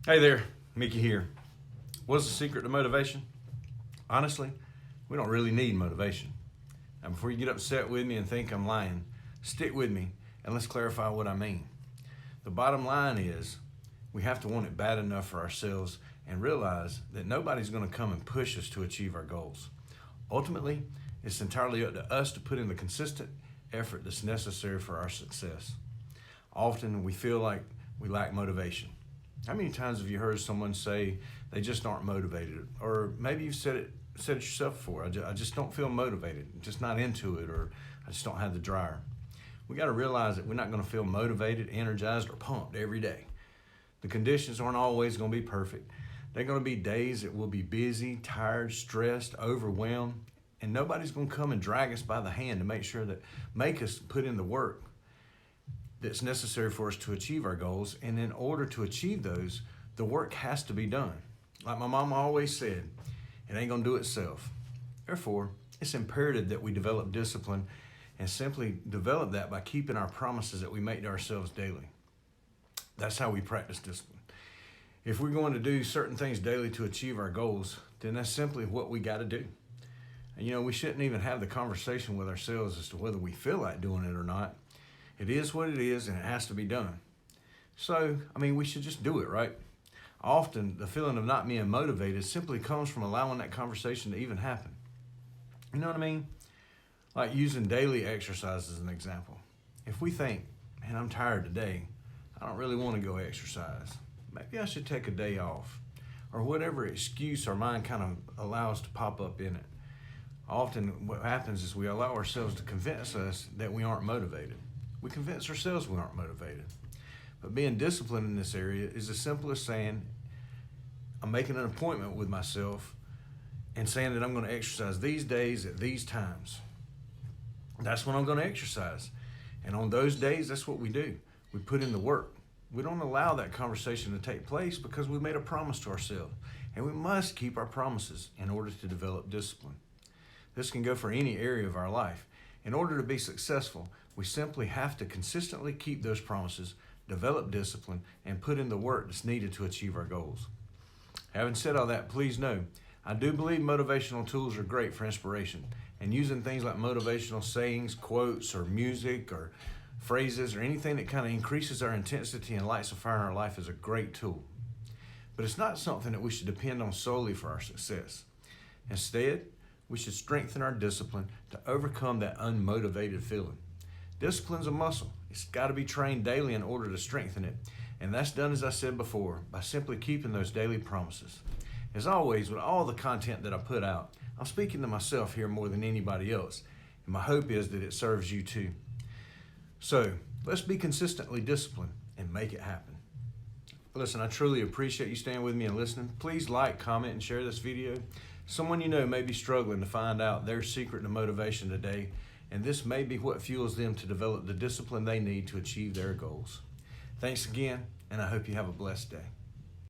Hey there, Mickey here. What's the secret to motivation? Honestly, we don't really need motivation. Now, before you get upset with me and think I'm lying, stick with me and let's clarify what I mean. The bottom line is we have to want it bad enough for ourselves and realize that nobody's going to come and push us to achieve our goals. Ultimately, it's entirely up to us to put in the consistent effort that's necessary for our success. Often we feel like we lack motivation. How many times have you heard someone say they just aren't motivated? Or maybe you've said it yourself before. I just don't feel motivated. I'm just not into it, or I just don't have the dryer. We got to realize that we're not going to feel motivated, energized, or pumped every day. The conditions aren't always going to be perfect. They're going to be days that we'll be busy, tired, stressed, overwhelmed, and nobody's going to come and drag us by the hand to make us put in the work that's necessary for us to achieve our goals. And in order to achieve those, the work has to be done. Like my mama always said, it ain't gonna do itself. Therefore, it's imperative that we develop discipline and simply develop that by keeping our promises that we make to ourselves daily. That's how we practice discipline. If we're going to do certain things daily to achieve our goals, then that's simply what we gotta do. And we shouldn't even have the conversation with ourselves as to whether we feel like doing it or not. It is what it is, and it has to be done. So, we should just do it, right? Often, the feeling of not being motivated simply comes from allowing that conversation to even happen. You know what I mean? Like using daily exercise as an example. If we think, man, I'm tired today, I don't really want to go exercise. Maybe I should take a day off. Or whatever excuse our mind kind of allows to pop up in it. Often, what happens is we allow ourselves to convince us that we aren't motivated. We convince ourselves we aren't motivated. But being disciplined in this area is as simple as saying, I'm making an appointment with myself and saying that I'm going to exercise these days at these times. That's when I'm going to exercise. And on those days, that's what we do. We put in the work. We don't allow that conversation to take place because we made a promise to ourselves. And we must keep our promises in order to develop discipline. This can go for any area of our life. In order to be successful, we simply have to consistently keep those promises, develop discipline, and put in the work that's needed to achieve our goals. Having said all that, please know, I do believe motivational tools are great for inspiration, and using things like motivational sayings, quotes, or music, or phrases, or anything that kind of increases our intensity and lights a fire in our life is a great tool. But it's not something that we should depend on solely for our success. Instead, we should strengthen our discipline to overcome that unmotivated feeling. Discipline's a muscle. It's got to be trained daily in order to strengthen it. And that's done, as I said before, by simply keeping those daily promises. As always, with all the content that I put out, I'm speaking to myself here more than anybody else. And my hope is that it serves you too. So, let's be consistently disciplined and make it happen. Listen, I truly appreciate you staying with me and listening. Please like, comment, and share this video. Someone you know may be struggling to find out their secret to motivation today, and this may be what fuels them to develop the discipline they need to achieve their goals. Thanks again, and I hope you have a blessed day.